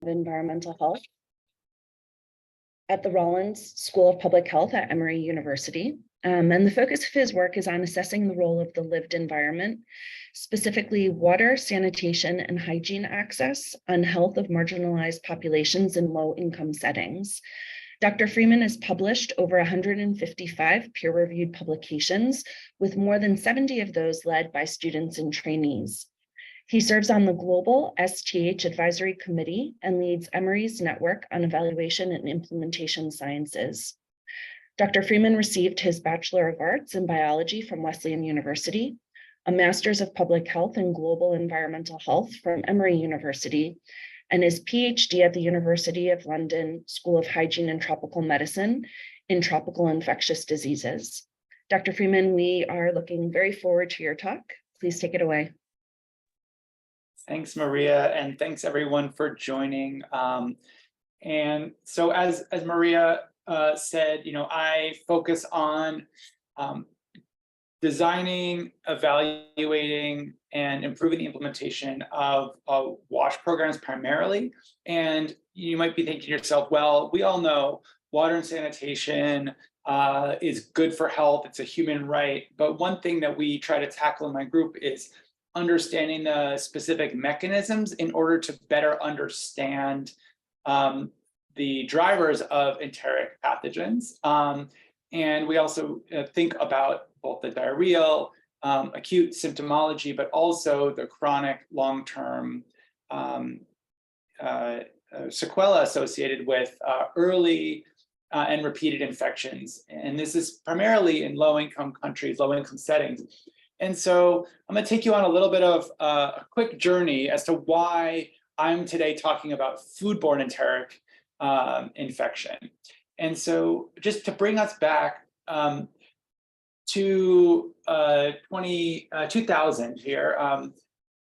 Environmental Health at the Rollins School of Public Health at Emory University. And the focus of his work is on assessing the role of the lived environment, specifically water, sanitation, and hygiene access on health of marginalized populations in low-income settings. Dr. Freeman has published over 155 peer-reviewed publications, with more than 70 of those led by students and trainees. He serves on the Global STH Advisory Committee and leads Emory's Network on Evaluation and Implementation Sciences. Dr. Freeman received his Bachelor of Arts in Biology from Wesleyan University, a Master's of Public Health and Global Environmental Health from Emory University, and his PhD at the University of London School of Hygiene and Tropical Medicine in Tropical Infectious Diseases. Dr. Freeman, we are looking very forward to your talk. Please take it away. Thanks, Maria, and thanks everyone for joining. And so as Maria said, I focus on designing, evaluating, and improving the implementation of WASH programs primarily. And you might be thinking to yourself, well, we all know water and sanitation is good for health. It's a human right. But one thing that we try to tackle in my group is understanding the specific mechanisms in order to better understand the drivers of enteric pathogens. And we also think about both the diarrheal, acute symptomology, but also the chronic long-term sequelae associated with early and repeated infections. And this is primarily in low-income countries, low-income settings. And so I'm going to take you on a little bit of a quick journey as to why I'm today talking about foodborne enteric infection. And so just to bring us back to 2000 here,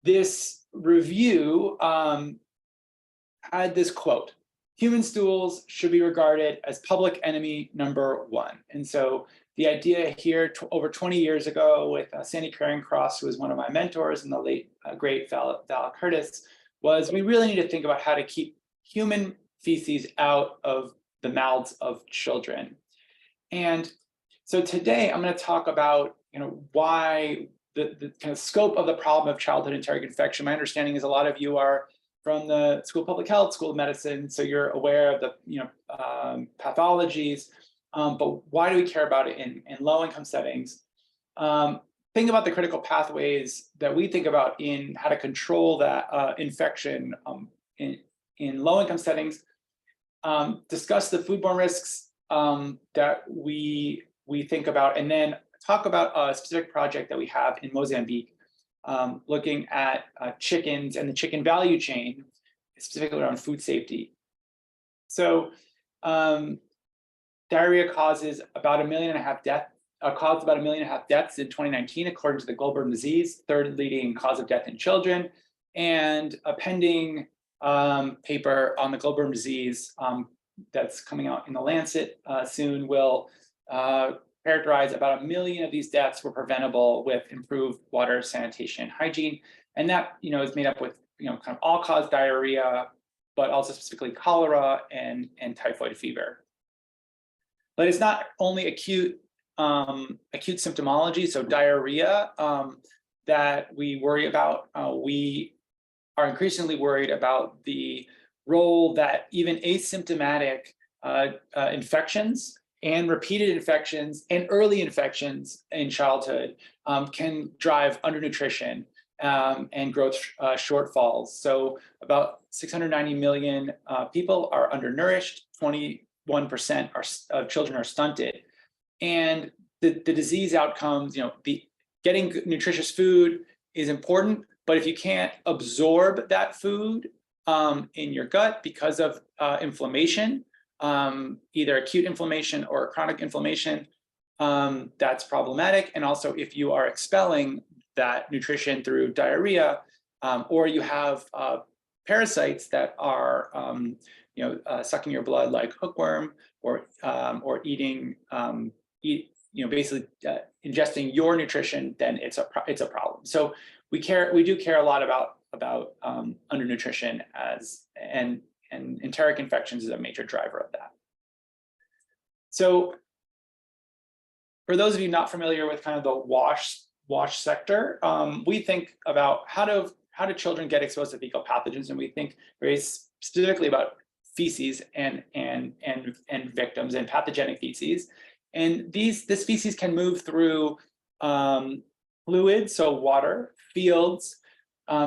this review had this quote: "Human stools should be regarded as public enemy number one." And so the idea here over 20 years ago with Sandy Caring-Cross, who was one of my mentors, and the late great Val Curtis, was we really need to think about how to keep human feces out of the mouths of children. And so today I'm going to talk about why the kind of scope of the problem of childhood enteric infection. My understanding is a lot of you are from the School of Public Health, School of Medicine, so you're aware of the pathologies. But why do we care about it in low-income settings? Think about the critical pathways that we think about in how to control that infection in low-income settings. Discuss the foodborne risks that we think about, and then talk about a specific project that we have in Mozambique, looking at chickens and the chicken value chain, specifically around food safety. So diarrhea causes about 1.5 million deaths. Caused about 1.5 million deaths in 2019, according to the Global Disease, third leading cause of death in children. And a pending paper on the Global Disease that's coming out in the Lancet soon will characterize about 1 million of these deaths were preventable with improved water, sanitation, hygiene. And that is made up with kind of all-cause diarrhea, but also specifically cholera and typhoid fever. But it's not only acute symptomology, so diarrhea, that we worry about. We are increasingly worried about the role that even asymptomatic infections and repeated infections and early infections in childhood can drive undernutrition and growth shortfalls. So about 690 million people are undernourished, 21% of children are stunted. And the disease outcomes, getting nutritious food is important, but if you can't absorb that food in your gut because of inflammation, either acute inflammation or chronic inflammation, that's problematic. And also if you are expelling that nutrition through diarrhea, or you have parasites that are sucking your blood like hookworm, or eating basically ingesting your nutrition, then it's a problem. So we do care a lot about undernutrition and enteric infections is a major driver of that. So for those of you not familiar with kind of the wash sector, we think about how do children get exposed to fecal pathogens, and we think very specifically about feces and victims and pathogenic feces. And this feces can move through fluids, so water, fields,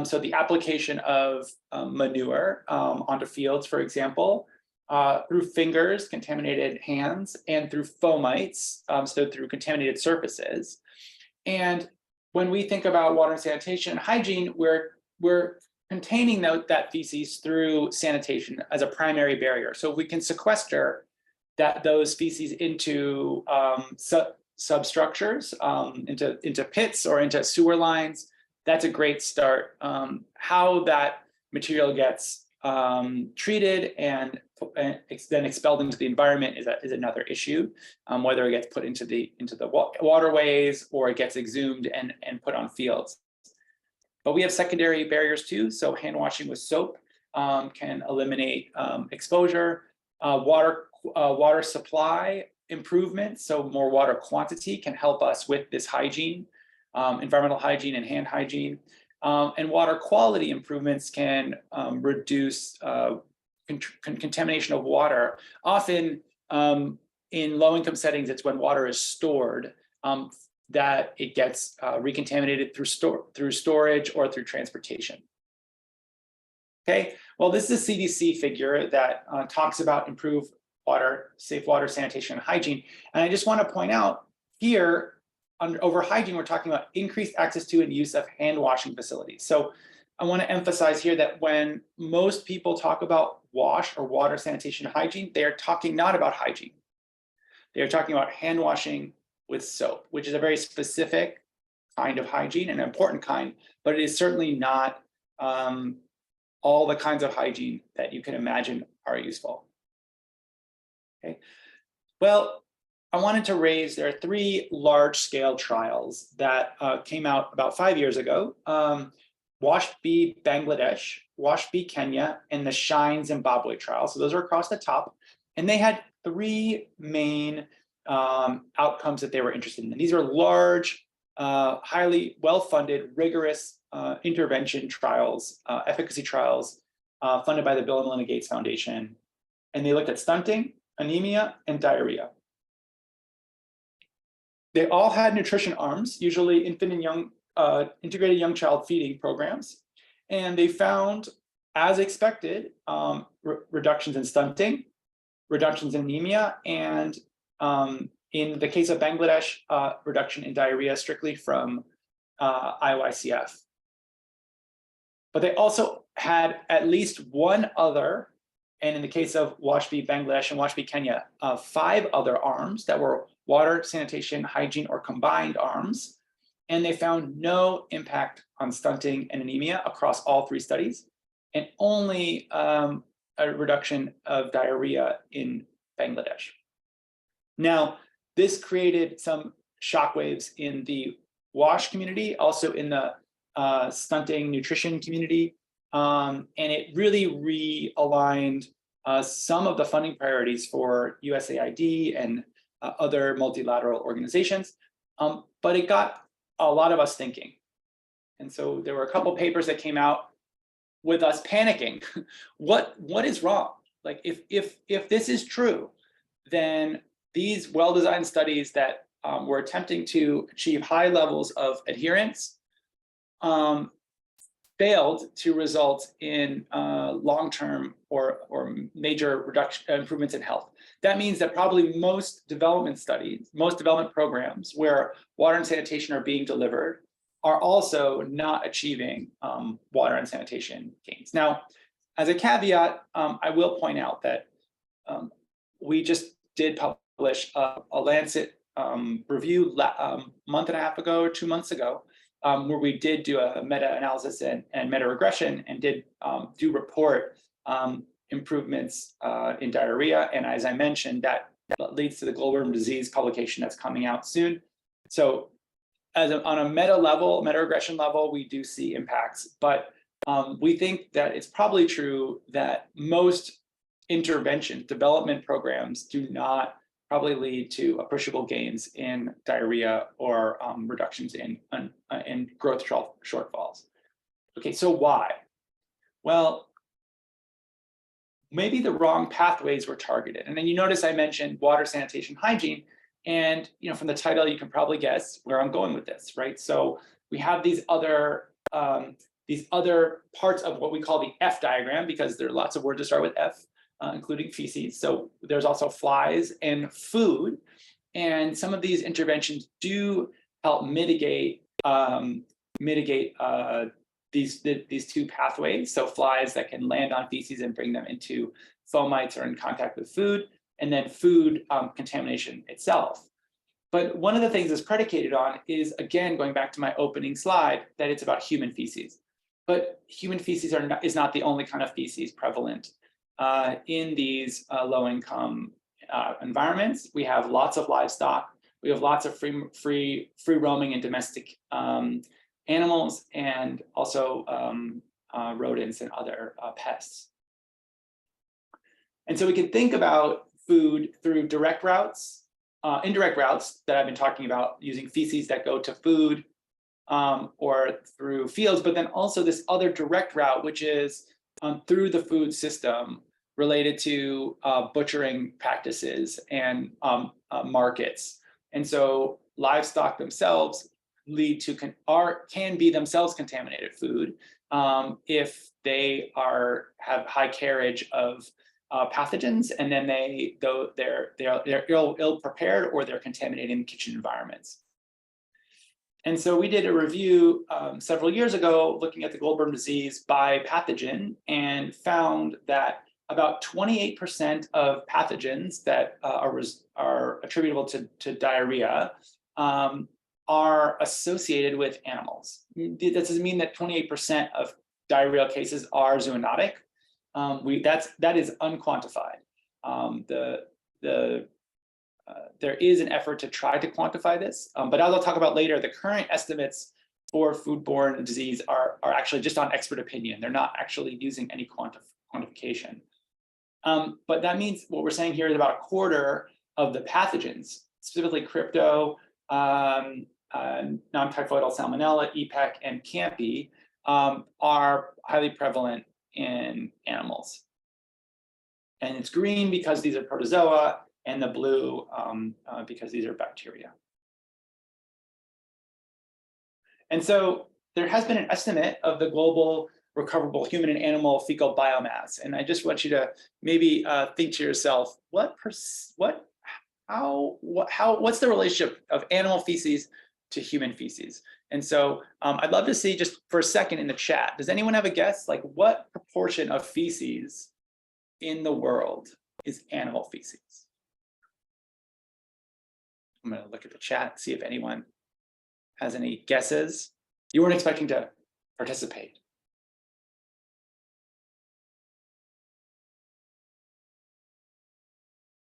so the application of manure onto fields, for example, through fingers, contaminated hands, and through fomites, so through contaminated surfaces. And when we think about water and sanitation and hygiene, we're containing that feces through sanitation as a primary barrier. So if we can sequester those feces into substructures, into pits or into sewer lines, that's a great start. How that material gets treated and then expelled into the environment is another issue. Whether it gets put into the waterways or it gets exhumed and put on fields. But we have secondary barriers too. So hand washing with soap can eliminate exposure. Water supply improvements, so more water quantity can help us with this hygiene, environmental hygiene and hand hygiene. And water quality improvements can reduce contamination of water. Often in low-income settings, it's when water is stored that it gets recontaminated through storage or through transportation. Okay, well, this is a CDC figure that talks about improved safe water, sanitation, and hygiene. And I just want to point out here, over hygiene, we're talking about increased access to and use of hand washing facilities. So I want to emphasize here that when most people talk about wash or water, sanitation, and hygiene, they are talking not about hygiene. They are talking about hand washing with soap, which is a very specific kind of hygiene, an important kind, but it is certainly not all the kinds of hygiene that you can imagine are useful. Okay, well, I wanted to raise, there are 3 large-scale trials that came out about 5 years ago. WASH B Bangladesh, WASH B Kenya, and the SHINE Zimbabwe trial. So those are across the top. And they had 3 main outcomes that they were interested in. And these are large, highly well-funded, rigorous intervention trials, efficacy trials funded by the Bill and Melinda Gates Foundation. And they looked at stunting, anemia, and diarrhea. They all had nutrition arms, usually infant and young, integrated young child feeding programs. And they found, as expected, reductions in stunting, reductions in anemia, and in the case of Bangladesh, reduction in diarrhea strictly from IOICF. But they also had at least one other, and in the case of WASH B Bangladesh and WASH B Kenya, 5 other arms that were water, sanitation, hygiene, or combined arms. And they found no impact on stunting and anemia across all 3 studies, and only a reduction of diarrhea in Bangladesh. Now, this created some shockwaves in the WASH community, also in the stunting nutrition community, and it really realigned some of the funding priorities for USAID and other multilateral organizations, but it got a lot of us thinking. And so there were a couple papers that came out with us panicking. What is wrong? Like if this is true, then these well-designed studies that were attempting to achieve high levels of adherence failed to result in long-term or major improvements in health. That means that probably most development studies, most development programs where water and sanitation are being delivered are also not achieving water and sanitation gains. Now, as a caveat, I will point out that we just did publish a Lancet review month and a half ago or 2 months ago, where we did do a meta-analysis and meta-regression and did do report improvements in diarrhea. And as I mentioned, that leads to the global disease publication that's coming out soon. So on a meta-regression level, we do see impacts, but we think that it's probably true that most intervention development programs do not probably lead to appreciable gains in diarrhea or reductions in growth shortfalls. Okay, so why? Well, maybe the wrong pathways were targeted. And then you notice I mentioned water, sanitation, hygiene. And from the title, you can probably guess where I'm going with this, right? So we have these other parts of what we call the F diagram, because there are lots of words that start with F, including feces. So there's also flies and food. And some of these interventions do help mitigate these two pathways. So flies that can land on feces and bring them into fomites or in contact with food, and then food contamination itself. But one of the things it's predicated on is, again, going back to my opening slide, that it's about human feces. But human feces is not the only kind of feces prevalent in these low-income environments. We have lots of livestock. We have lots of free roaming and domestic animals, and also rodents and other pests. And so we can think about food through direct routes, indirect routes that I've been talking about, using feces that go to food, or through fields, but then also this other direct route, which is through the food system, related to butchering practices and markets. And so livestock themselves can be themselves contaminated food if they have high carriage of pathogens, and then they're ill prepared, or they're contaminating kitchen environments. And so we did a review several years ago looking at the Goldberg disease by pathogen, and found that about 28% of pathogens that are attributable to diarrhea are associated with animals. That doesn't mean that 28% of diarrheal cases are zoonotic. That is unquantified. There is an effort to try to quantify this, but as I'll talk about later, the current estimates for foodborne disease are actually just on expert opinion. They're not actually using any quantification. But that means what we're saying here is about a quarter of the pathogens, specifically crypto, non-typhoidal salmonella, EPEC, and CAMPI, are highly prevalent in animals. And it's green because these are protozoa, and the blue because these are bacteria. And so there has been an estimate of the global recoverable human and animal fecal biomass. And I just want you to maybe think to yourself, what's the relationship of animal feces to human feces? And so I'd love to see, just for a second in the chat, does anyone have a guess? Like, what proportion of feces in the world is animal feces? I'm going to look at the chat, see if anyone has any guesses. You weren't expecting to participate.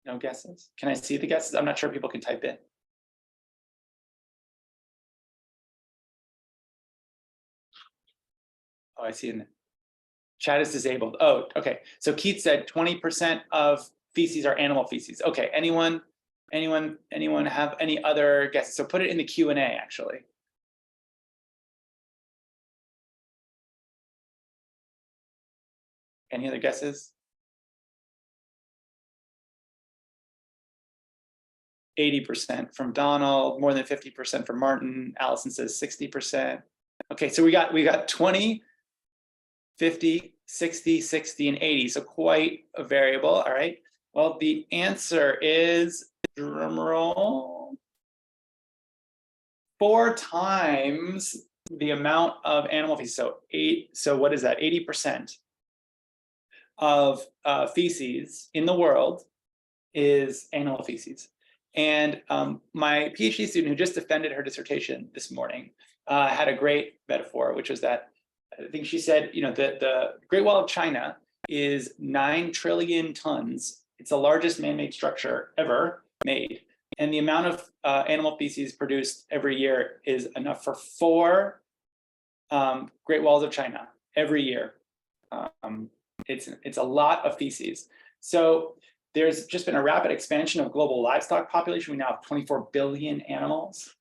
No guesses? Can I see the guesses? I'm not sure people can type in. Oh, I see in the chat is disabled. Oh, okay. So Keith said 20% of feces are animal feces. Okay, anyone have any other guesses? So put it in the Q&A, actually. Any other guesses? 80% from Donald, more than 50% from Martin. Allison says 60%. Okay, so we got 20, 50, 60, 60, and 80. So quite a variable. All right. Well, the answer is, drum roll, 4 times the amount of animal feces. So what is that? 80% of feces in the world is animal feces. And my PhD student who just defended her dissertation this morning had a great metaphor, which was that, I think she said, the Great Wall of China is 9 trillion tons. It's the largest man-made structure ever made. And the amount of animal feces produced every year is enough for 4 Great Walls of China every year. It's a lot of feces. So there's just been a rapid expansion of global livestock population. We now have 24 billion animals.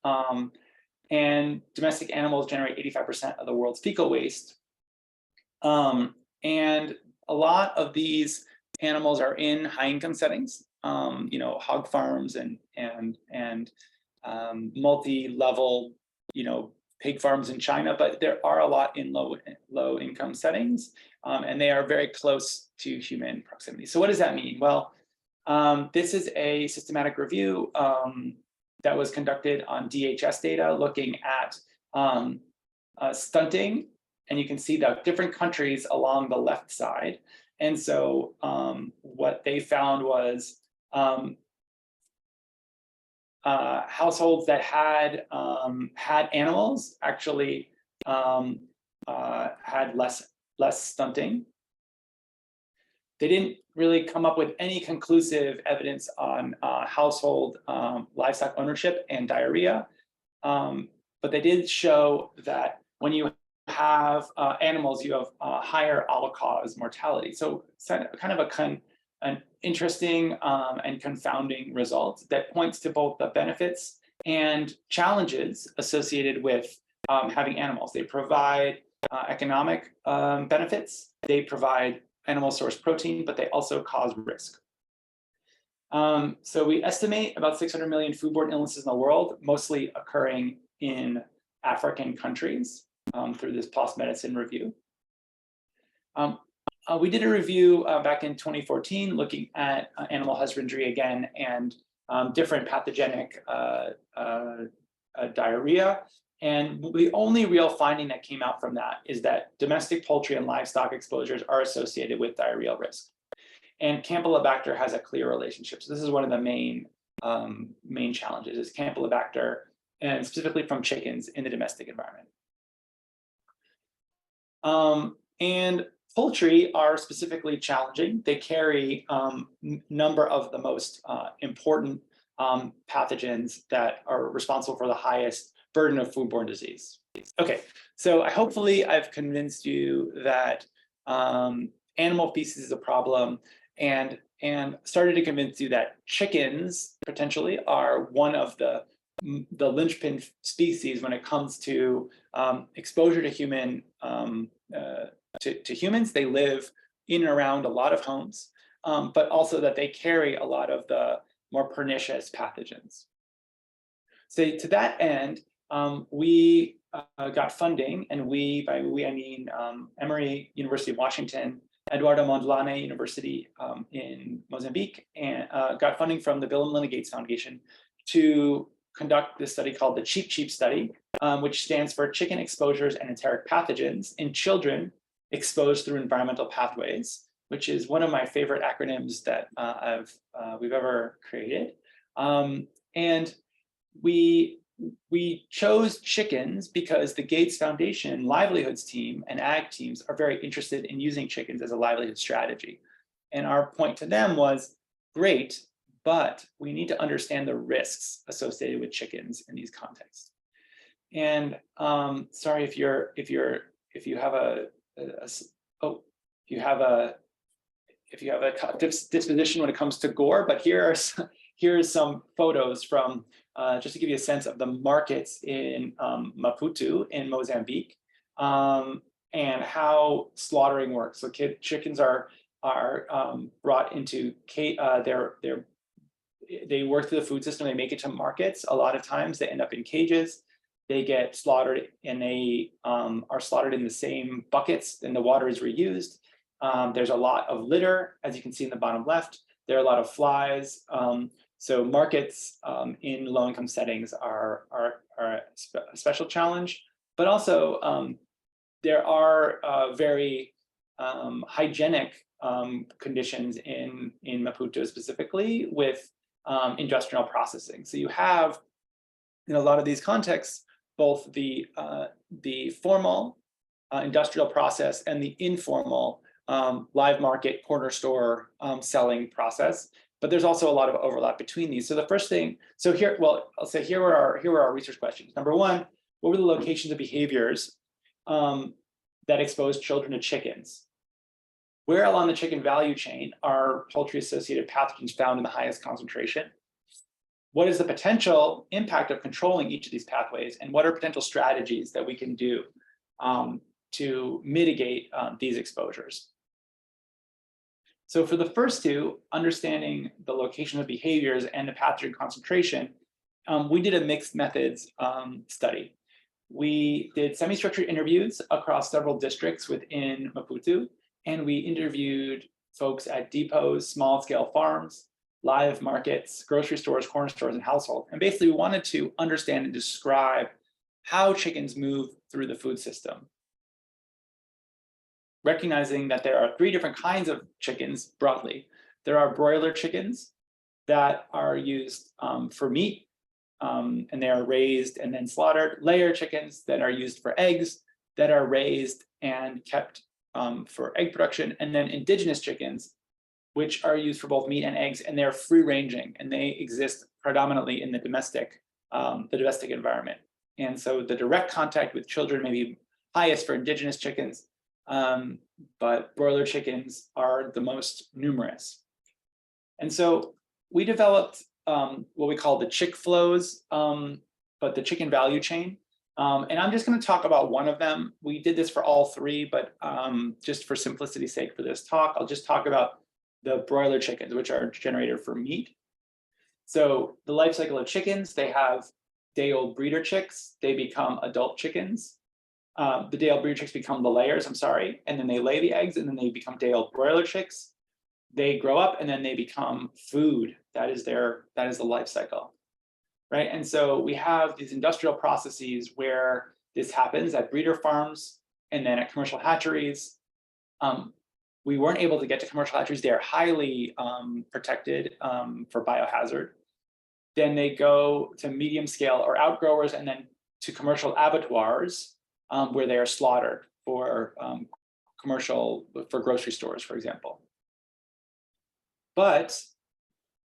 And domestic animals generate 85% of the world's fecal waste. And a lot of these animals are in high income settings, hog farms and multi-level, pig farms in China, but there are a lot in low income settings, and they are very close to human proximity. So what does that mean? Well, this is a systematic review that was conducted on DHS data looking at stunting, and you can see the different countries along the left side. And so what they found was households that had animals actually had less stunting. They didn't really come up with any conclusive evidence on household livestock ownership and diarrhea, but they did show that when you have animals, you have higher all-cause mortality. So kind of an interesting and confounding result that points to both the benefits and challenges associated with having animals. They provide economic benefits, they provide animal source protein, but they also cause risk. So we estimate about 600 million foodborne illnesses in the world, mostly occurring in African countries through this PLOS Medicine review. We did a review back in 2014 looking at animal husbandry again and different pathogenic diarrhea. And the only real finding that came out from that is that domestic poultry and livestock exposures are associated with diarrheal risk. And Campylobacter has a clear relationship. So this is one of the main challenges is Campylobacter, and specifically from chickens in the domestic environment. And poultry are specifically challenging. They carry a number of the most important pathogens that are responsible for the highest burden of foodborne disease. Okay, so hopefully I've convinced you that animal feces is a problem, and started to convince you that chickens potentially are one of the linchpin species when it comes to exposure to human to humans. They live in and around a lot of homes, but also that they carry a lot of the more pernicious pathogens. So to that end, we got funding, and by we I mean Emory University of Washington, Eduardo Mondlane University in Mozambique, and got funding from the Bill and Melinda Gates Foundation to conduct this study called the CHEAP study, which stands for Chicken Exposures and Enteric Pathogens in Children Exposed Through Environmental Pathways, which is one of my favorite acronyms that we've ever created. And we chose chickens because the Gates Foundation livelihoods team and ag teams are very interested in using chickens as a livelihood strategy. And our point to them was, great, but we need to understand the risks associated with chickens in these contexts. And sorry if you have a disposition when it comes to gore, but here's some photos from just to give you a sense of the markets in Maputo in Mozambique, and how slaughtering works. So chickens are brought into they work through the food system. They make it to markets. A lot of times they end up in cages. They get slaughtered, and they are slaughtered in the same buckets, and the water is reused. There's a lot of litter, as you can see in the bottom left. There are a lot of flies. So markets in low-income settings are a special challenge, but also there are very hygienic conditions in Maputo specifically with industrial processing. So you have, in a lot of these contexts, both the formal industrial process and the informal live market corner store selling process. But there's also a lot of overlap between these. So the first thing, so here, well, I'll say here were our research questions. Number one, what were the locations of behaviors that expose children to chickens. Where along the chicken value chain are poultry-associated pathogens found in the highest concentration? What is the potential impact of controlling each of these pathways, and what are potential strategies that we can do to mitigate these exposures? So for the first two, understanding the location of behaviors and the pathogen concentration, we did a mixed methods study. We did semi-structured interviews across several districts within Maputo, and we interviewed folks at depots, small-scale farms, live markets, grocery stores, corner stores, and households. And basically, we wanted to understand and describe how chickens move through the food system, recognizing that there are three different kinds of chickens broadly. There are broiler chickens that are used for meat, and they are raised and then slaughtered. Layer chickens that are used for eggs, that are raised and kept for egg production. And then indigenous chickens, which are used for both meat and eggs, and they're free ranging, and they exist predominantly in the domestic environment. And so the direct contact with children may be highest for indigenous chickens, but broiler chickens are the most numerous. And so we developed what we call the chick flows, but the chicken value chain. And I'm just going to talk about one of them. We did this for all three, but just for simplicity's sake for this talk, I'll just talk about the broiler chickens, which are generated for meat. So the life cycle of chickens, they have day-old breeder chicks. They become adult chickens. The day-old breeder chicks become the layers, and then they lay the eggs, and then they become day-old broiler chicks. They grow up, and then they become food. That is the life cycle, right? And so we have these industrial processes where this happens at breeder farms and then at commercial hatcheries. We weren't able to get to commercial hatcheries. They are highly protected for biohazard. Then they go to medium scale or outgrowers, and then to commercial abattoirs where they are slaughtered for grocery stores, for example. But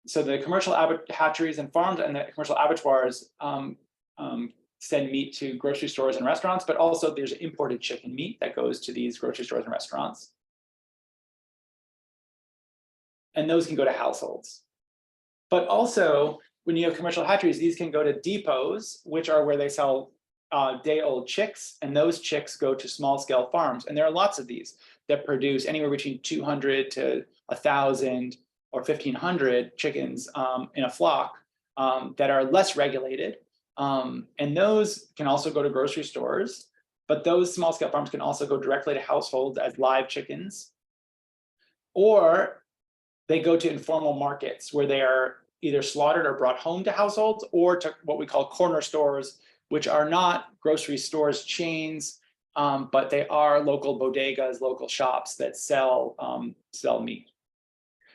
so the commercial hatcheries and farms and the commercial abattoirs send meat to grocery stores and restaurants, but also there's imported chicken meat that goes to these grocery stores and restaurants. And those can go to households. But also, when you have commercial hatcheries, these can go to depots, which are where they sell day-old chicks, and those chicks go to small-scale farms. And there are lots of these that produce anywhere between 200 to 1,000 or 1,500 chickens in a flock that are less regulated. And those can also go to grocery stores, but those small-scale farms can also go directly to households as live chickens. Or they go to informal markets where they are either slaughtered or brought home to households, or to what we call corner stores, which are not grocery stores chains, but they are local bodegas, local shops that sell meat.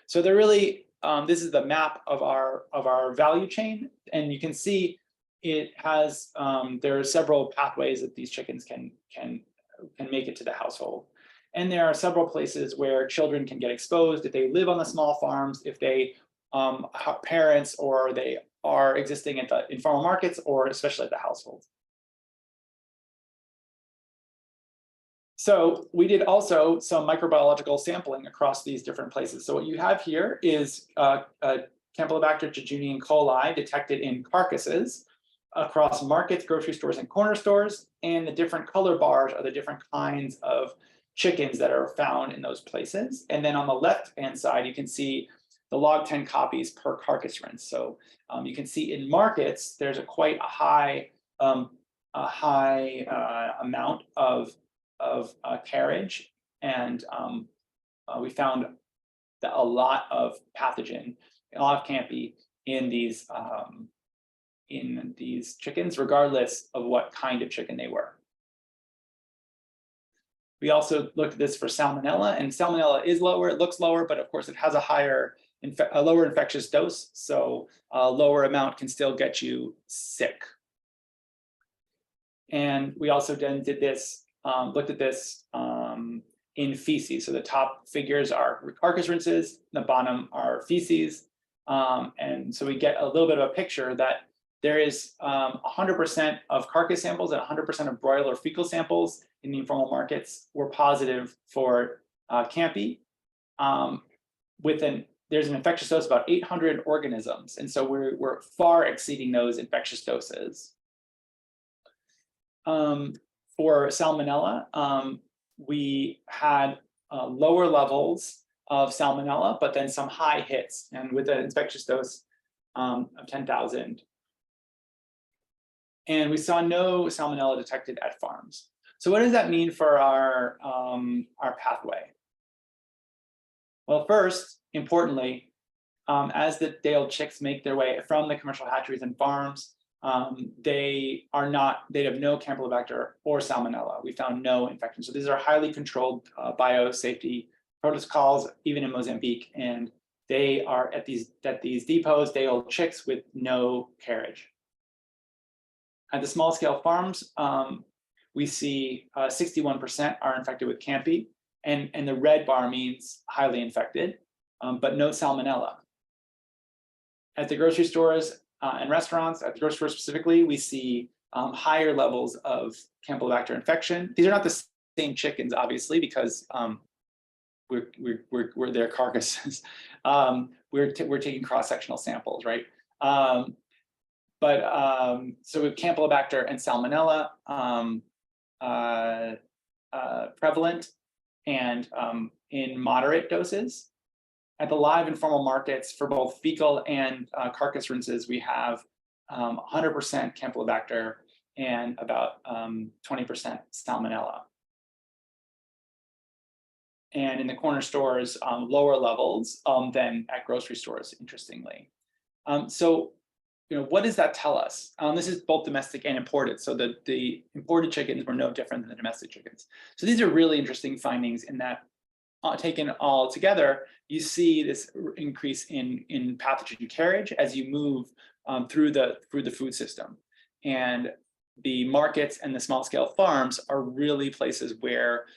So they're really, this is the map of our value chain, and you can see it has there are several pathways that these chickens can make it to the household. And there are several places where children can get exposed if they live on the small farms, if they have parents, or they are existing at the informal markets, or especially at the household. So we did also some microbiological sampling across these different places. So what you have here is Campylobacter jejuni and coli detected in carcasses across markets, grocery stores, and corner stores. And the different color bars are the different kinds of chickens that are found in those places. And then on the left-hand side, you can see the log 10 copies per carcass rinse. So you can see in markets, there's quite a high amount of carriage, and we found that a lot of pathogen, a lot of campy in these chickens, regardless of what kind of chicken they were. We also looked at this for salmonella, and salmonella is lower. It looks lower, but of course it has a lower infectious dose. So a lower amount can still get you sick. And we also then did this, looked at this in feces. So the top figures are carcass rinses, the bottom are feces. And so we get a little bit of a picture that there is 100% of carcass samples and 100% of broiler fecal samples in the informal markets were positive for CAMPI. There's an infectious dose of about 800 organisms, and so we're far exceeding those infectious doses. For Salmonella, we had lower levels of Salmonella, but then some high hits, and with an infectious dose of 10,000. And we saw no Salmonella detected at farms. So what does that mean for our pathway? Well, first, importantly, as the day-old chicks make their way from the commercial hatcheries and farms, they have no Campylobacter or Salmonella. We found no infection. So these are highly controlled biosafety protocols, even in Mozambique, and they are at these depots, day-old chicks with no carriage. At the small-scale farms, we see 61% are infected with CAMPI, and the red bar means highly infected, but no Salmonella. At the grocery stores and restaurants, at the grocery store specifically, we see higher levels of Campylobacter infection. These are not the same chickens, obviously, because we're their carcasses. We're taking cross-sectional samples, right? So with Campylobacter and Salmonella prevalent and in moderate doses. At the live informal markets for both fecal and carcass rinses, we have 100% Campylobacter and about 20% Salmonella. And in the corner stores, lower levels than at grocery stores, interestingly. So, what does that tell us? This is both domestic and imported. So the imported chickens were no different than the domestic chickens. So these are really interesting findings in that taken all together, you see this increase in pathogen carriage as you move through the food system. And the markets and the small scale farms are really places where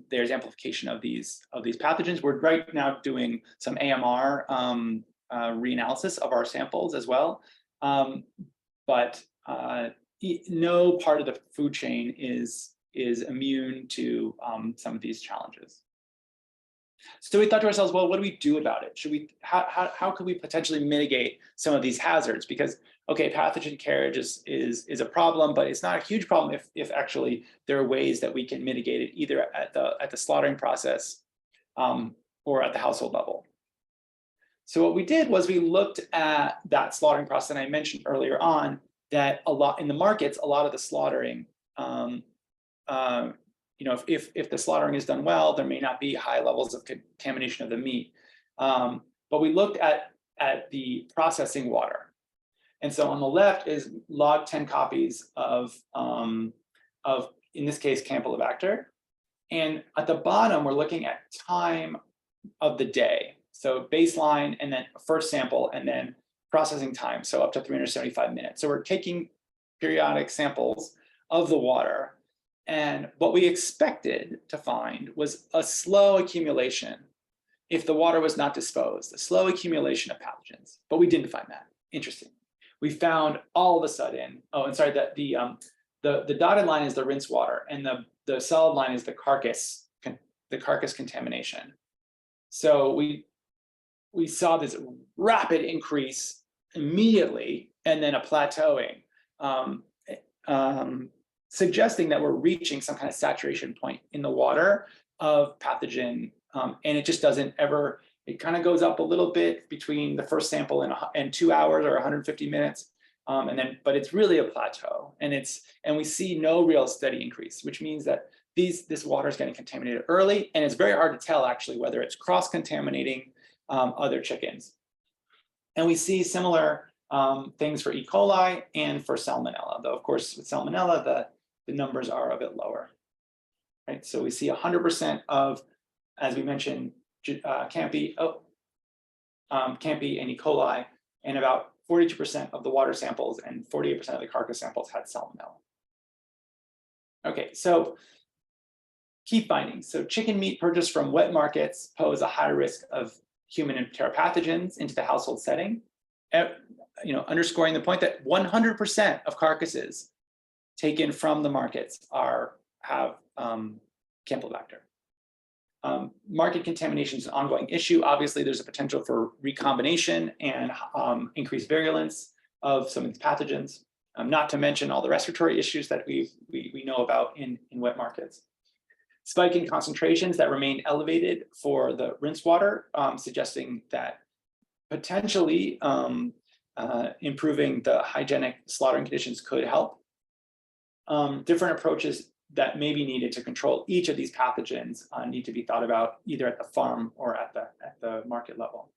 there's amplification of these pathogens. We're right now doing some AMR reanalysis of our samples as well. But no part of the food chain is immune to some of these challenges. So we thought to ourselves, well, what do we do about it? How could we potentially mitigate some of these hazards? Because, okay, pathogen carriage is a problem, but it's not a huge problem if actually there are ways that we can mitigate it either at the slaughtering process or at the household level. So what we did was we looked at that slaughtering process, and I mentioned earlier on that a lot in the markets, a lot of the slaughtering, if the slaughtering is done well, there may not be high levels of contamination of the meat. But we looked at the processing water. And so on the left is log 10 copies of in this case, Campylobacter. And at the bottom, we're looking at time of the day. So baseline, and then first sample, and then processing time, so up to 375 minutes. So we're taking periodic samples of the water. And what we expected to find was a slow accumulation if the water was not disposed, a slow accumulation of pathogens. But we didn't find that. Interesting. We found all of a sudden, the dotted line is the rinse water, and the solid line is the carcass contamination. So we saw this rapid increase immediately, and then a plateauing, suggesting that we're reaching some kind of saturation point in the water of pathogen, and it just doesn't ever. It kind of goes up a little bit between the first sample and 2 hours or 150 minutes, but it's really a plateau, and we see no real steady increase, which means that this water is getting contaminated early, and it's very hard to tell actually whether it's cross-contaminating other chickens. And we see similar things for E. coli and for Salmonella, though of course with Salmonella the numbers are a bit lower. Right, so we see 100% of, as we mentioned, CAMPI and E. coli, and about 42% of the water samples and 48% of the carcass samples had Salmonella. Okay, so key findings. So chicken meat purchased from wet markets pose a high risk of human enteropathogens into the household setting. Underscoring the point that 100% of carcasses taken from the markets have Campylobacter. Market contamination is an ongoing issue. Obviously, there's a potential for recombination and increased virulence of some of these pathogens, not to mention all the respiratory issues that we know about in wet markets. Spike in concentrations that remain elevated for the rinse water, suggesting that potentially improving the hygienic slaughtering conditions could help. Different approaches that may be needed to control each of these pathogens need to be thought about either at the farm or at the market level.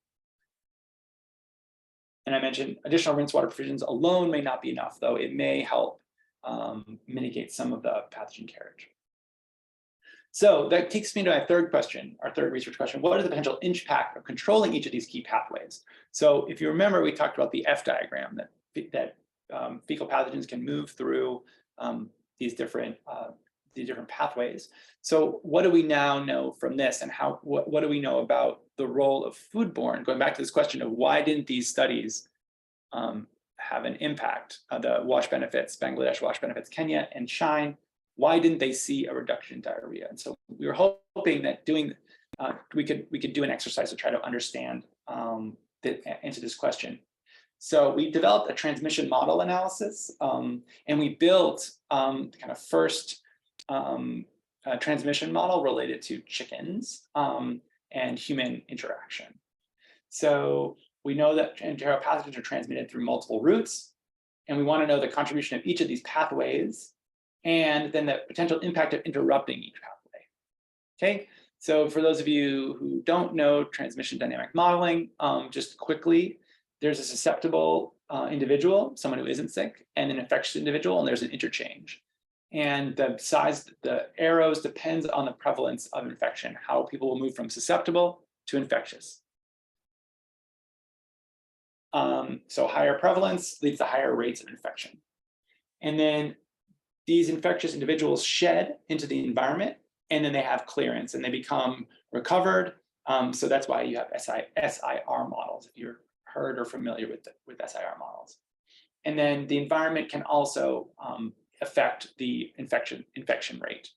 And I mentioned additional rinse water provisions alone may not be enough, though it may help mitigate some of the pathogen carriage. So that takes me to my third question, our third research question. What is the potential impact of controlling each of these key pathways? So if you remember, we talked about the F diagram that fecal pathogens can move through these different pathways. So what do we now know from this, and what do we know about the role of foodborne? Going back to this question of why didn't these studies have an impact? The WASH benefits, Bangladesh WASH benefits, Kenya and SHINE. Why didn't they see a reduction in diarrhea? And so we were hoping that we could do an exercise to try to understand answer this question. So we developed a transmission model analysis, and we built kind of first transmission model related to chickens and human interaction. So we know that enteric pathogens are transmitted through multiple routes, and we want to know the contribution of each of these pathways, and then the potential impact of interrupting each pathway. Okay, so for those of you who don't know transmission dynamic modeling, just quickly, there's a susceptible individual, someone who isn't sick, and an infectious individual, and there's an interchange. And the size, the arrows depends on the prevalence of infection, how people will move from susceptible to infectious. So higher prevalence leads to higher rates of infection. And then these infectious individuals shed into the environment, and then they have clearance and they become recovered. So that's why you have SIR models, if you're heard or familiar with SIR models. And then the environment can also affect the infection rate,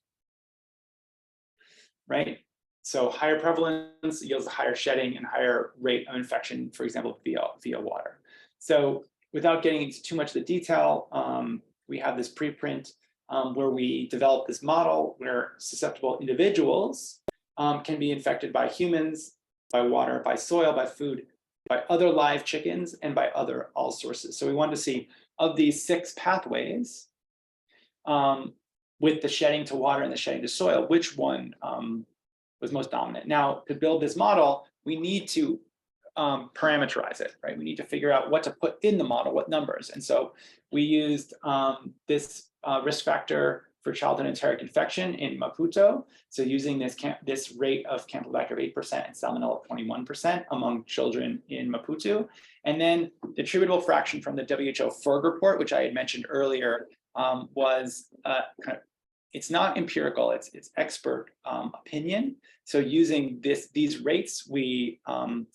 right? So higher prevalence yields a higher shedding and higher rate of infection, for example, via water. So without getting into too much of the detail, we have this preprint where we developed this model where susceptible individuals can be infected by humans, by water, by soil, by food, by other live chickens, and by other all sources. So we wanted to see, of these 6 pathways, with the shedding to water and the shedding to soil, which one was most dominant. Now, to build this model, we need to parameterize it, right? We need to figure out what to put in the model, what numbers. And so we used this risk factor for childhood enteric infection in Maputo. So using this rate of Campylobacter of 8% and Salmonella of 21% among children in Maputo. And then the attributable fraction from the WHO FERG report, which I had mentioned earlier, was kind of, it's not empirical, it's expert opinion. So using these rates, we pulled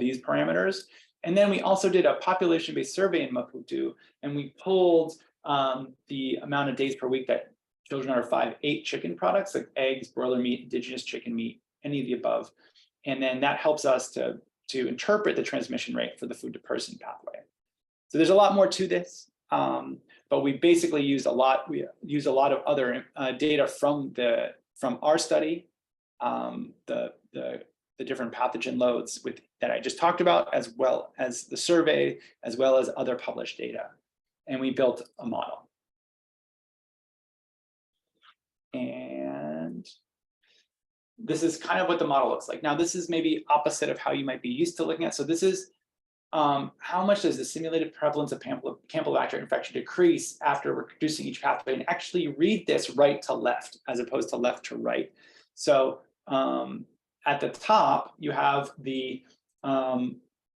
these parameters. And then we also did a population-based survey in Maputo, and we pulled the amount of days per week that children are 5 ate chicken products, like eggs, broiler meat, indigenous chicken meat, any of the above. And then that helps us to interpret the transmission rate for the food to person pathway. So there's a lot more to this, but we basically used a lot. We used a lot of other data from our study, the different pathogen loads that I just talked about, as well as the survey, as well as other published data. And we built a model. And this is kind of what the model looks like. Now, this is maybe opposite of how you might be used to looking at. So this is how much does the simulated prevalence of Campylobacter infection decrease after reducing each pathway? And actually read this right to left as opposed to left to right. So at the top, you have the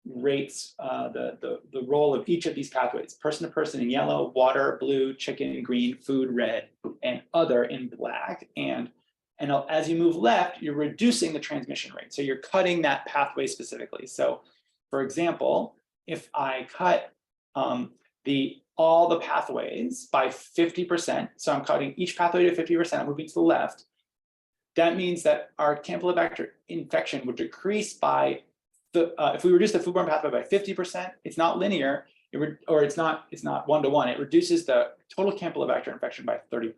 rates, the role of each of these pathways: person to person in yellow, water blue, chicken in green, food red, and other in black. And as you move left, you're reducing the transmission rate. So you're cutting that pathway specifically. So for example, if I cut the all the pathways by 50%, so I'm cutting each pathway to 50%, I'm moving to the left, that means that our Campylobacter infection would decrease by if we reduce the foodborne pathway by 50%, it's not linear, it's not 1-to-1. It reduces the total Campylobacter infection by 30%.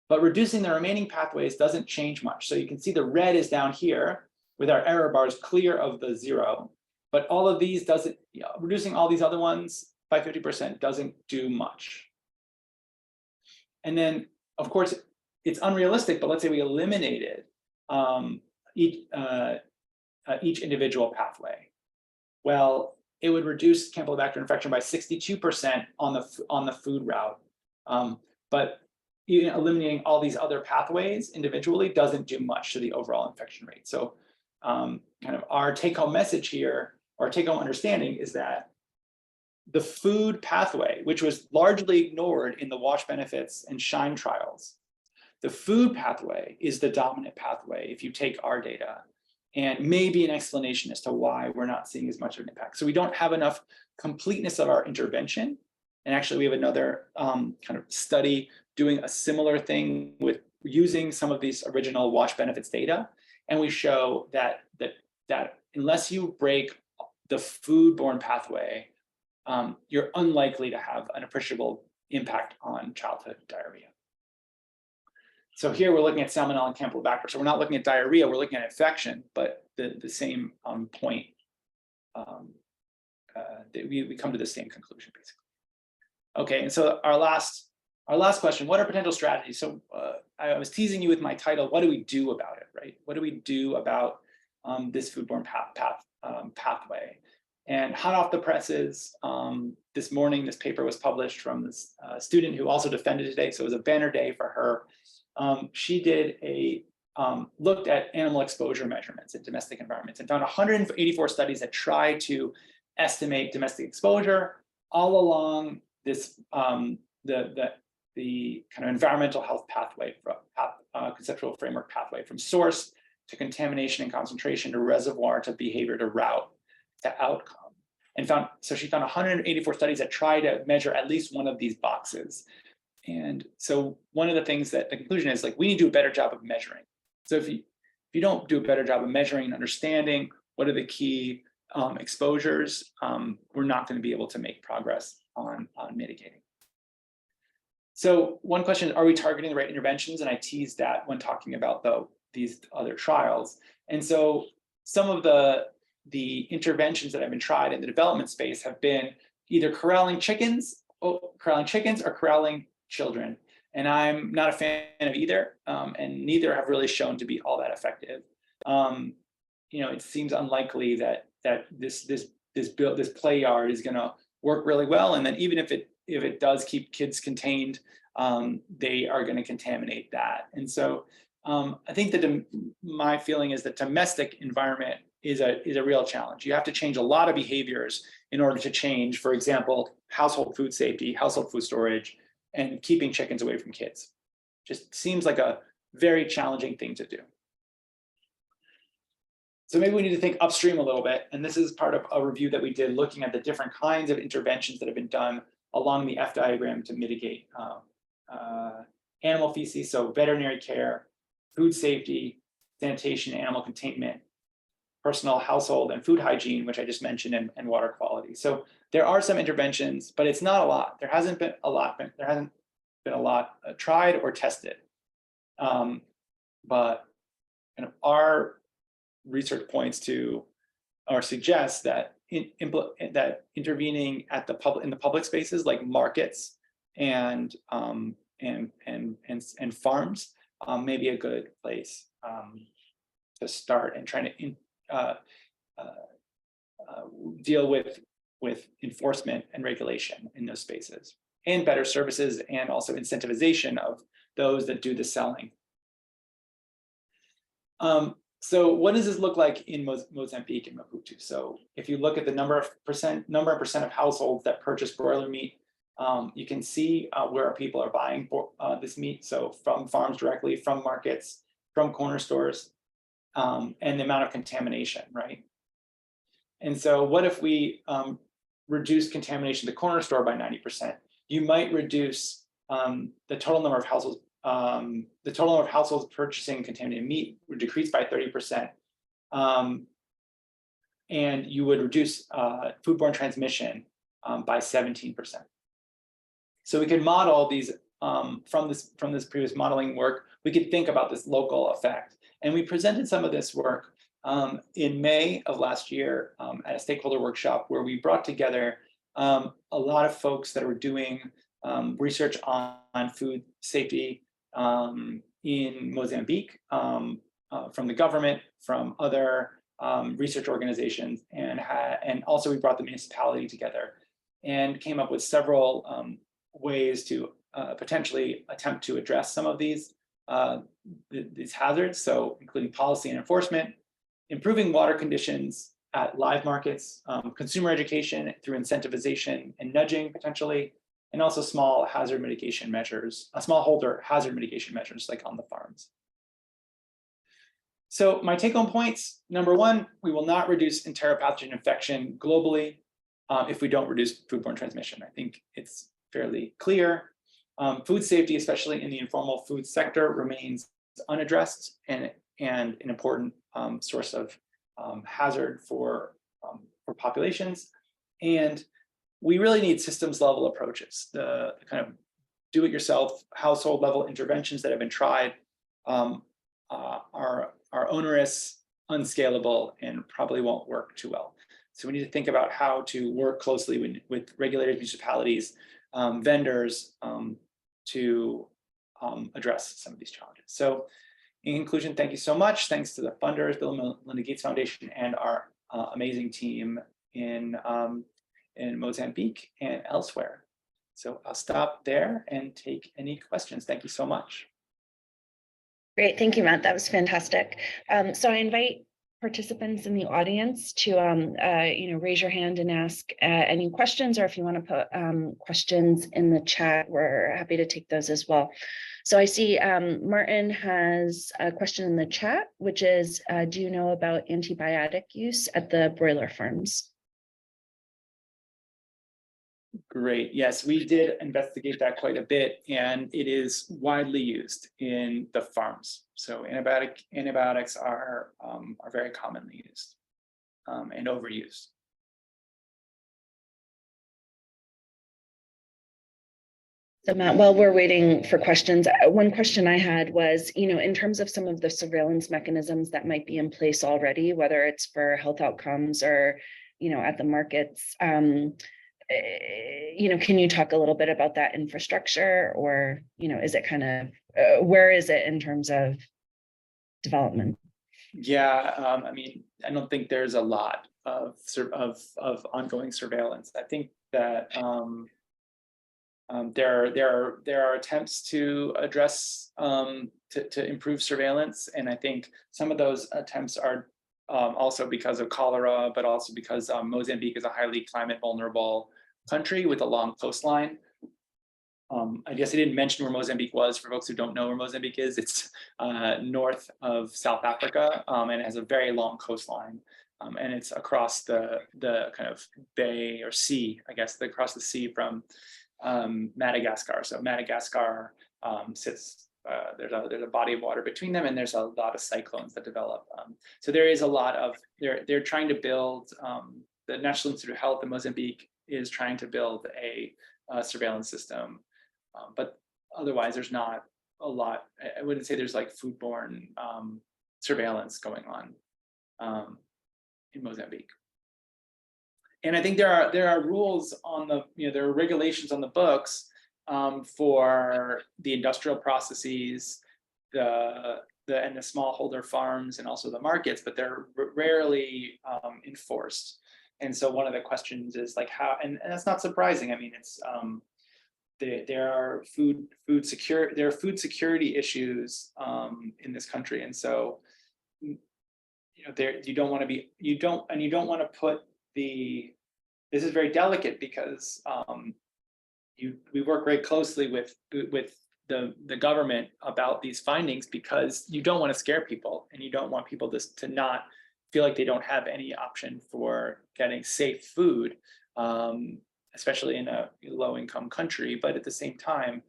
But reducing the remaining pathways doesn't change much. So you can see the red is down here with our error bars clear of the 0. But all of these reducing all these other ones by 50% doesn't do much. And then, of course, it's unrealistic, but let's say we eliminated each individual pathway. Well, it would reduce Campylobacter infection by 62% on the food route. But eliminating all these other pathways individually doesn't do much to the overall infection rate. So kind of our take-home message here, our take-home understanding is that the food pathway, which was largely ignored in the WASH benefits and SHINE trials, the food pathway is the dominant pathway if you take our data, and maybe an explanation as to why we're not seeing as much of an impact. So we don't have enough completeness of our intervention. And actually we have another kind of study doing a similar thing with using some of these original WASH benefits data. And we show that unless you break the foodborne pathway, you're unlikely to have an appreciable impact on childhood diarrhea. So here we're looking at Salmonella and Campylobacter. So we're not looking at diarrhea, we're looking at infection, but the same point, we come to the same conclusion basically. Okay, and so our last question, what are potential strategies? So I was teasing you with my title, what do we do about it, right? What do we do about this foodborne pathway? And hot off the presses, this morning, this paper was published from this student who also defended today, so it was a banner day for her. She did looked at animal exposure measurements in domestic environments and found 184 studies that try to estimate domestic exposure all along this the kind of environmental health pathway, conceptual framework pathway, from source to contamination and concentration to reservoir to behavior to route to outcome. And so she found 184 studies that try to measure at least one of these boxes. And so one of the things that the conclusion is, like, we need to do a better job of measuring. So if you don't do a better job of measuring and understanding what are the key exposures, we're not going to be able to make progress on mitigating. So one question, are we targeting the right interventions? And I teased that when talking about these other trials. And so some of the interventions that have been tried in the development space have been either corralling chickens or corralling children. And I'm not a fan of either, and neither have really shown to be all that effective. It seems unlikely that this play yard is going to work really well, and then even if it does keep kids contained, they are going to contaminate that. And so I think that my feeling is that domestic environment is a real challenge. You have to change a lot of behaviors in order to change, for example, household food safety, household food storage, and keeping chickens away from kids. Just seems like a very challenging thing to do. So maybe we need to think upstream a little bit. And this is part of a review that we did looking at the different kinds of interventions that have been done along the F diagram to mitigate animal feces. So veterinary care, food safety, sanitation, animal containment, personal, household, and food hygiene, which I just mentioned, and water quality. So there are some interventions, but it's not a lot. There hasn't been a lot tried or tested. But kind of our research points to or suggests that that intervening in the public spaces like markets and farms may be a good place to start and trying to deal with enforcement and regulation in those spaces, and better services, and also incentivization of those that do the selling. So what does this look like in Mozambique and Maputo? So if you look at the number and percent of households that purchase broiler meat, you can see where people are buying this meat. So from farms directly, from markets, from corner stores, and the amount of contamination, right? And so what if we reduce contamination at the corner store by 90%. You might reduce the total number of households. The total number of households purchasing contaminated meat would decrease by 30%. And you would reduce foodborne transmission by 17%. So we could model these from this previous modeling work. We could think about this local effect, and we presented some of this work in May of last year at a stakeholder workshop where we brought together a lot of folks that were doing research on food safety in Mozambique, from the government, from other research organizations, and also we brought the municipality together and came up with several ways to potentially attempt to address some of these hazards. So including policy and enforcement, improving water conditions at live markets, consumer education through incentivization and nudging potentially, and also small hazard mitigation measures, smallholder hazard mitigation measures like on the farms. So my take-home points, number one, we will not reduce enteropathogen infection globally if we don't reduce foodborne transmission. I think it's fairly clear. Food safety, especially in the informal food sector, remains unaddressed and an important source of hazard for populations. And we really need systems level approaches. The kind of do-it-yourself household level interventions that have been tried are onerous, unscalable, and probably won't work too well. So we need to think about how to work closely with regulated municipalities, vendors, to address some of these challenges. So in conclusion, thank you so much. Thanks to the funders, Bill and Melinda Gates Foundation, and our amazing team in Mozambique and elsewhere. So I'll stop there and take any questions. Thank you so much. Great, thank you, Matt. That was fantastic. So I invite participants in the audience to raise your hand and ask any questions, or if you want to put questions in the chat, we're happy to take those as well. So I see Martin has a question in the chat, which is, do you know about antibiotic use at the broiler farms? Great. Yes, we did investigate that quite a bit, and it is widely used in the farms. So antibiotics are very commonly used and overused. So Matt, while we're waiting for questions, one question I had was, in terms of some of the surveillance mechanisms that might be in place already, whether it's for health outcomes or, at the markets, can you talk a little bit about that infrastructure, or, is it kind of, where is it in terms of development? Yeah, I mean, I don't think there's a lot of ongoing surveillance. I think that there are attempts to address to improve surveillance, and I think some of those attempts are also because of cholera, but also because Mozambique is a highly climate vulnerable country with a long coastline. I guess I didn't mention where Mozambique was. For folks who don't know where Mozambique is, it's north of South Africa, and it has a very long coastline. And it's across the kind of bay or sea, I guess, across the sea from Madagascar. So Madagascar sits, there's a body of water between them, and there's a lot of cyclones that develop. So there is a lot of, they're trying to build, the National Institute of Health in Mozambique is trying to build a surveillance system. But otherwise, there's not a lot. I wouldn't say there's like foodborne surveillance going on in Mozambique. And I think there are rules on the, there are regulations on the books for the industrial processes, and the smallholder farms, and also the markets, but they're rarely enforced. And so one of the questions is like how, and that's not surprising. I mean, it's there are food security issues in this country, and so you don't want to put the. This is very delicate because we work very closely with the government about these findings, because you don't want to scare people, and you don't want people to not feel like they don't have any option for getting safe food especially in a low-income country. But at the same time,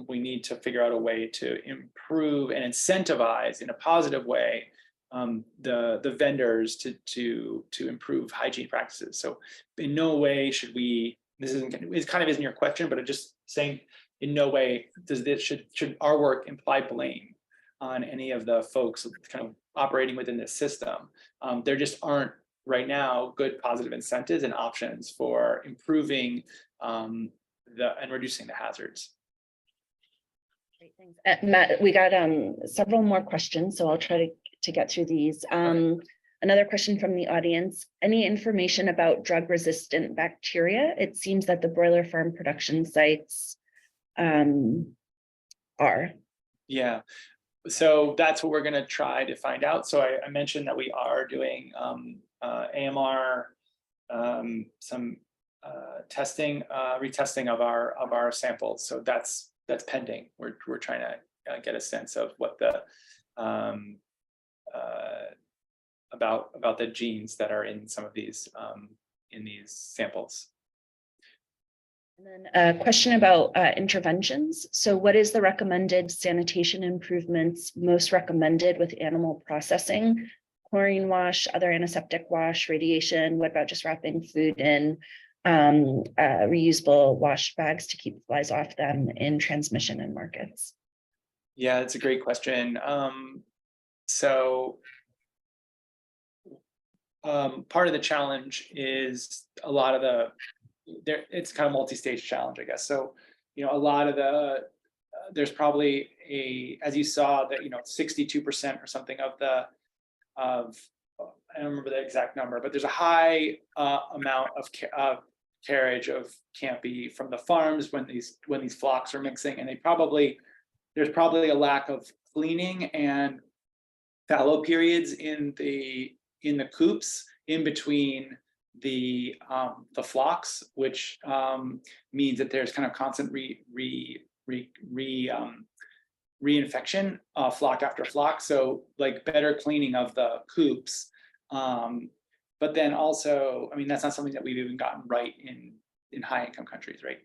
we need to figure out a way to improve and incentivize in a positive way the vendors to improve hygiene practices. So in no way should we, it kind of isn't your question, but I'm just saying, in no way should our work imply blame on any of the folks kind of operating within this system. There just aren't right now good positive incentives and options for improving and reducing the hazards. Great, thanks. Matt, we got several more questions, so I'll try to get through these. Another question from the audience: any information about drug-resistant bacteria? It seems that the broiler farm production sites are. Yeah, so that's what we're going to try to find out. So I mentioned that we are doing AMR, some testing, retesting of our samples. So that's pending. We're trying to get a sense of what the about the genes that are in some of these samples. And then a question about interventions. So what is the recommended sanitation improvements most recommended with animal processing? Chlorine wash, other antiseptic wash, radiation? What about just wrapping food in reusable wash bags to keep flies off them in transmission and markets? Yeah, it's a great question. Part of the challenge is a lot of it's kind of multi-stage challenge, I guess. So, a lot of there's probably as you saw that, 62% or something of I don't remember the exact number, but there's a high amount of carriage of Campy from the farms when these flocks are mixing, and there's probably a lack of cleaning and fallow periods in the coops in between the flocks, which means that there's kind of constant reinfection flock after flock. So like better cleaning of the coops. But then also, that's not something that we've even gotten right in high income countries, right?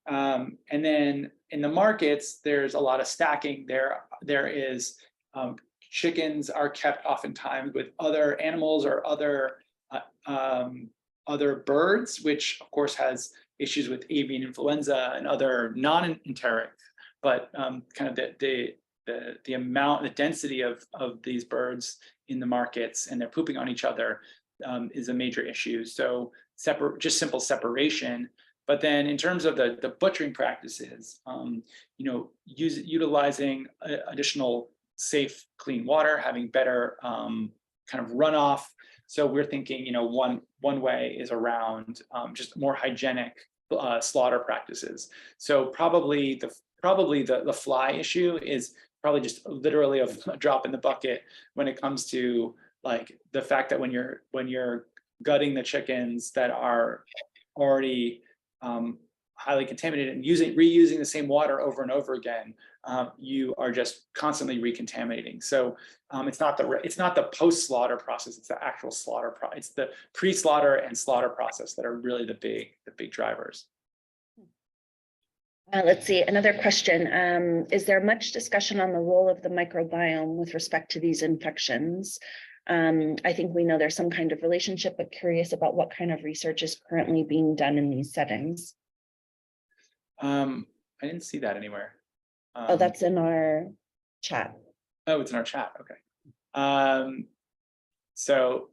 And then in the markets, there's a lot of stacking. There is chickens are kept oftentimes with other animals or other birds, which of course has issues with avian influenza and other non-enteric, but kind of the amount, the density of these birds in the markets, and they're pooping on each other, is a major issue. So just simple separation. But then in terms of the butchering practices, utilizing additional safe, clean water, having better kind of runoff. So we're thinking, one way is around just more hygienic slaughter practices. So probably the fly issue is probably just literally a drop in the bucket when it comes to like the fact that when you're gutting the chickens that are already highly contaminated and reusing the same water over and over again, you are just constantly recontaminating. So it's not the post-slaughter process; it's the actual slaughter it's the pre-slaughter and slaughter process that are really the big drivers. Let's see, another question. Is there much discussion on the role of the microbiome with respect to these infections? I think we know there's some kind of relationship, but curious about what kind of research is currently being done in these settings. I didn't see that anywhere. Oh, that's in our chat. Oh, it's in our chat. Okay. So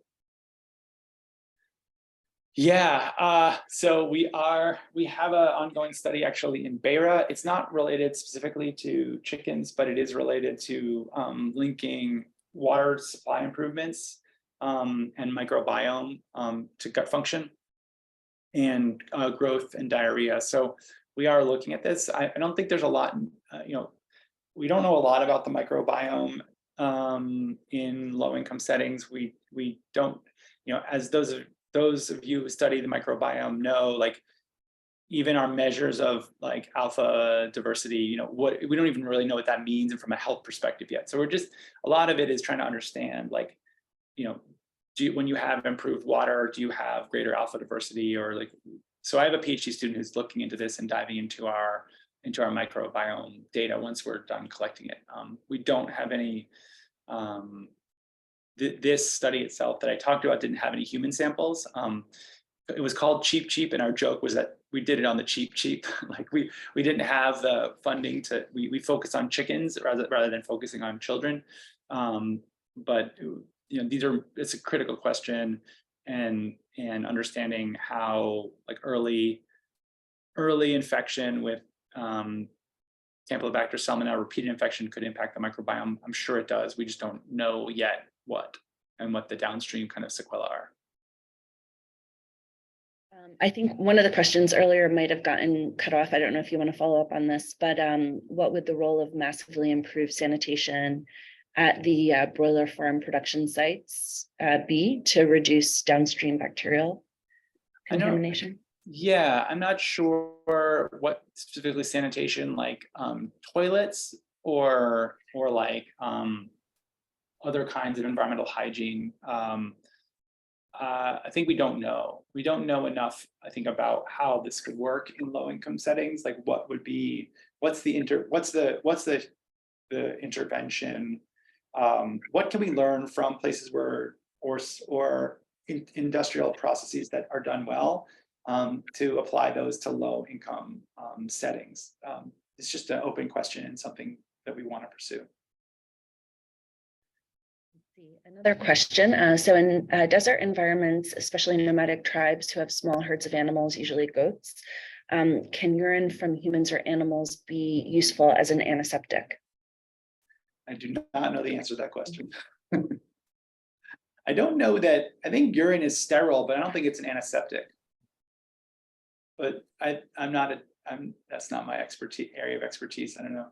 yeah, so we have an ongoing study actually in Beira. It's not related specifically to chickens, but it is related to linking water supply improvements and microbiome to gut function and growth and diarrhea. So we are looking at this. I don't think there's a lot, we don't know a lot about the microbiome in low-income settings. We don't, as those of you who study the microbiome know, like even our measures of like alpha diversity, we don't even really know what that means and from a health perspective yet. So a lot of it is trying to understand, like, when you have improved water, do you have greater alpha diversity, or like, so I have a PhD student who's looking into this and diving into our microbiome data once we're done collecting it. We don't have any, this study itself that I talked about didn't have any human samples. It was called cheap, and our joke was that we did it on the cheap. Like we didn't have the funding to, we focus on chickens rather than focusing on children. But you know, it's a critical question, and understanding how like early infection with Campylobacter salmonella, repeated infection, could impact the microbiome. I'm sure it does. We just don't know yet what the downstream kind of sequelae are. I think one of the questions earlier might have gotten cut off. I don't know if you want to follow up on this, but what would the role of massively improved sanitation at the broiler farm production sites be to reduce downstream bacterial contamination? Yeah, I'm not sure what specifically sanitation, like toilets or like other kinds of environmental hygiene. I think we don't know. We don't know enough, I think, about how this could work in low-income settings. Like, what's the intervention? What can we learn from places where or industrial processes that are done well, to apply those to low-income settings? It's just an open question and something that we want to pursue. Another question. So in desert environments, especially nomadic tribes who have small herds of animals, usually goats, can urine from humans or animals be useful as an antiseptic? I do not know the answer to that question. I don't know that. I think urine is sterile, but I don't think it's an antiseptic. But that's not my area of expertise. I don't know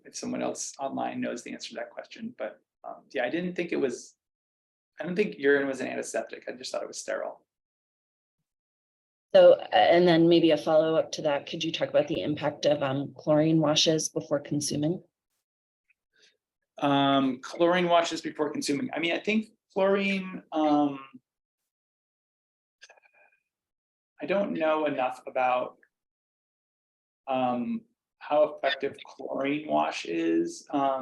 if someone else online knows the answer to that question, but yeah, I don't think urine was an antiseptic. I just thought it was sterile. So, and then maybe a follow-up to that, could you talk about the impact of chlorine washes before consuming? Chlorine washes before consuming. I mean, I think chlorine, I don't know enough about how effective chlorine wash is. I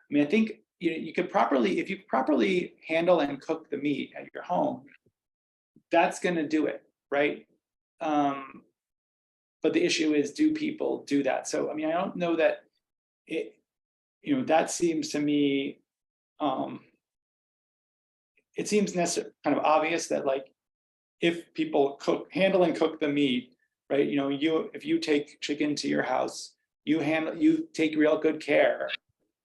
mean, I think you could if you properly handle and cook the meat at your home, that's going to do it, right? But the issue is, do people do that? So, I mean, I don't know that it, that seems to me, it seems kind of obvious that, like, if people handle and cook the meat, right? If you take chicken to your house, you take real good care.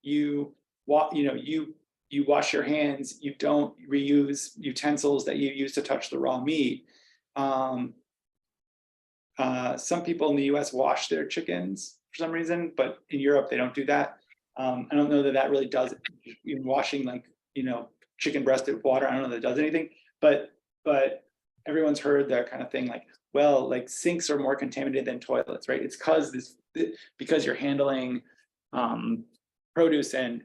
You wash your hands. You don't reuse utensils that you use to touch the raw meat. Some people in the U.S. wash their chickens for some reason, but in Europe they don't do that. I don't know that really does it. Even washing, like, chicken breast with water, I don't know that does anything. But everyone's heard that kind of thing, like, well, like, sinks are more contaminated than toilets, right? It's because you're handling produce and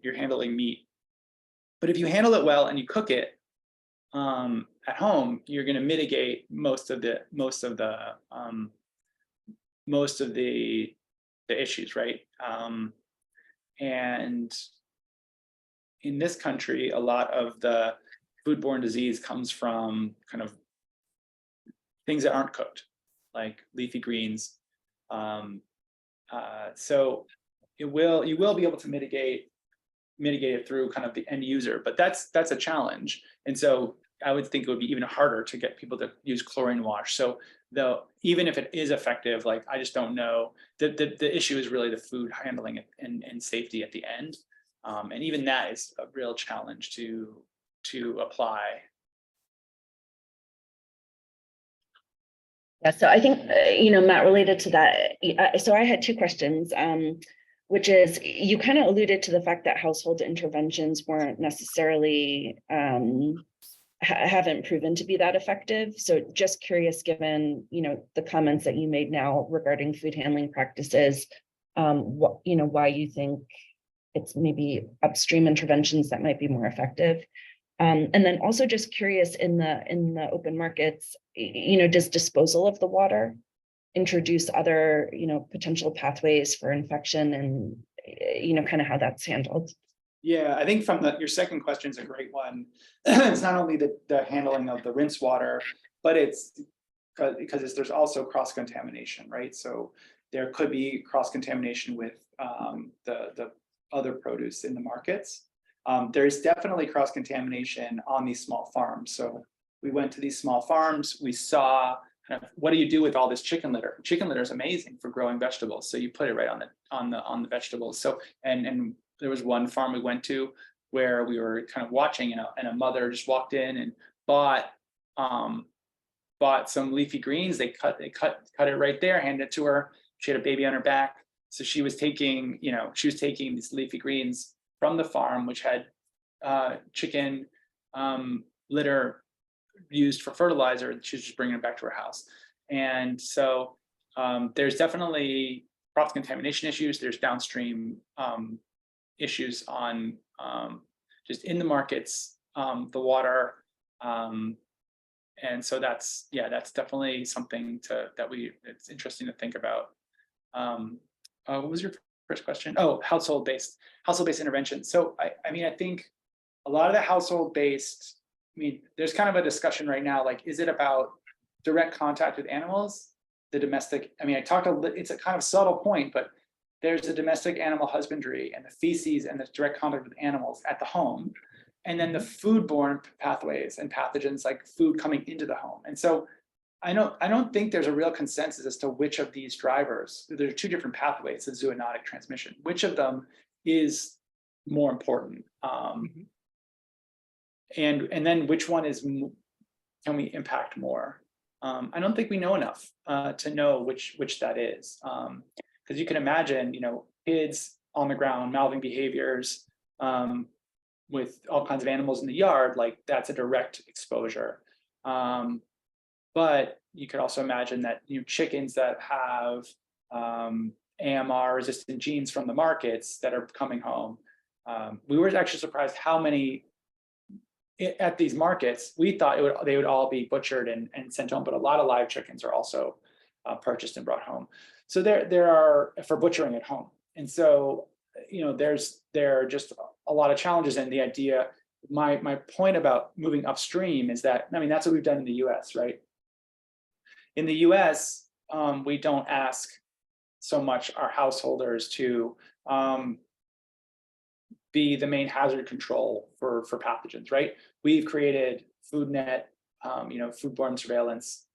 you're handling meat. But if you handle it well and you cook it at home, you're going to mitigate most of the issues, right? And in this country, a lot of the foodborne disease comes from kind of things that aren't cooked, like leafy greens. So you will be able to mitigate it through kind of the end user, but that's a challenge. And so I would think it would be even harder to get people to use chlorine wash. So even if it is effective, like, I just don't know. The issue is really the food handling and safety at the end. And even that is a real challenge to apply. Yeah, so I think, Matt, related to that, so I had two questions, which is, you kind of alluded to the fact that household interventions weren't necessarily, haven't proven to be that effective. So just curious, given, the comments that you made now regarding food handling practices, why you think it's maybe upstream interventions that might be more effective. And then also just curious in the open markets, does disposal of the water introduce other, potential pathways for infection and, kind of how that's handled? Yeah, I think from your second question is a great one. It's not only the handling of the rinse water, but it's because there's also cross-contamination, right? So there could be cross-contamination with the other produce in the markets. There's definitely cross-contamination on these small farms. So we went to these small farms, we saw kind of what do you do with all this chicken litter? Chicken litter is amazing for growing vegetables. So you put it right on the vegetables. So and there was one farm we went to where we were kind of watching, and a mother just walked in and bought some leafy greens. They cut it right there, handed it to her. She had a baby on her back. So she was taking these leafy greens from the farm, which had chicken litter used for fertilizer. She was just bringing it back to her house. And so there's definitely cross-contamination issues. There's downstream issues on just in the markets, the water. And so that's definitely something it's interesting to think about. What was your first question? Oh, household-based intervention. So I think a lot of the household-based, there's kind of a discussion right now, like, is it about direct contact with animals, the domestic? It's a kind of subtle point, but there's the domestic animal husbandry and the feces and the direct contact with animals at the home, and then the foodborne pathways and pathogens like food coming into the home. And so I don't think there's a real consensus as to which of these drivers. There are two different pathways of zoonotic transmission. Which of them is more important? And then which one can we impact more? I don't think we know enough to know which that is. Because you can imagine, kids on the ground, mouthing behaviors with all kinds of animals in the yard, like that's a direct exposure. But you could also imagine that chickens that have AMR resistant genes from the markets that are coming home. We were actually surprised how many at these markets. We thought they would all be butchered and sent home, but a lot of live chickens are also purchased and brought home. So there are for butchering at home. And so there are just a lot of challenges. And the idea, my point about moving upstream is that, that's what we've done in the US, right? In the US, we don't ask so much our householders to be the main hazard control for pathogens, right? We've created FoodNet, foodborne surveillance.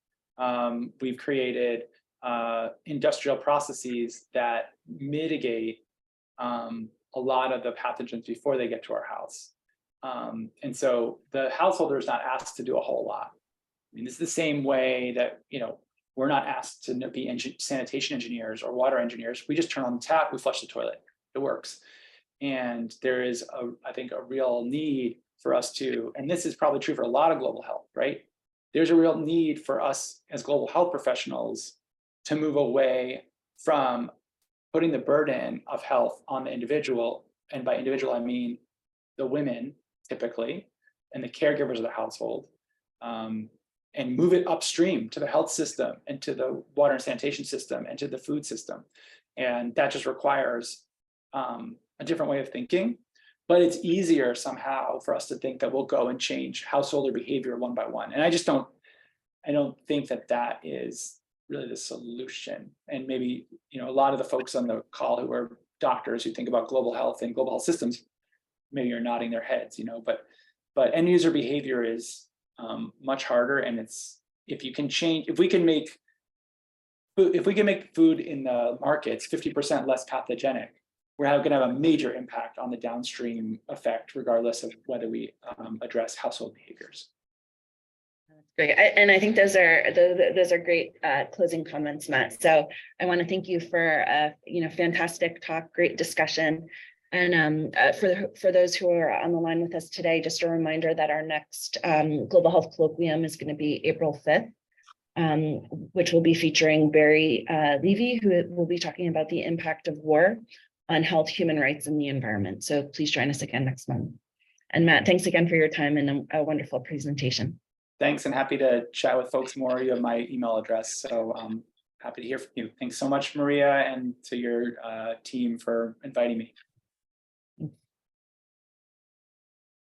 We've created industrial processes that mitigate a lot of the pathogens before they get to our house. And so the householder is not asked to do a whole lot. This is the same way that, we're not asked to be sanitation engineers or water engineers. We just turn on the tap, we flush the toilet, it works. And there is, I think, a real need for us to, and this is probably true for a lot of global health, right? There's a real need for us as global health professionals to move away from putting the burden of health on the individual. And by individual, I mean the women typically, and the caregivers of the household, and move it upstream to the health system and to the water and sanitation system and to the food system. And that just requires a different way of thinking, but it's easier somehow for us to think that we'll go and change householder behavior one by one. And I don't think that is really the solution. And maybe, a lot of the folks on the call who are doctors who think about global health and global health systems, maybe are nodding their heads, but end user behavior is much harder. And if we can make food in the markets 50% less pathogenic, we're going to have a major impact on the downstream effect, regardless of whether we address household behaviors. Great, and I think those are great closing comments, Matt. So I want to thank you for a fantastic talk, great discussion, and for those who are on the line with us today, just a reminder that our next Global Health Colloquium is going to be April 5th. Which will be featuring Barry Levy, who will be talking about the impact of war on health, human rights, and the environment. So please join us again next month. And Matt, thanks again for your time and a wonderful presentation. Thanks, and happy to chat with folks more. You have my email address, so happy to hear from you. Thanks so much, Maria, and to your team for inviting me.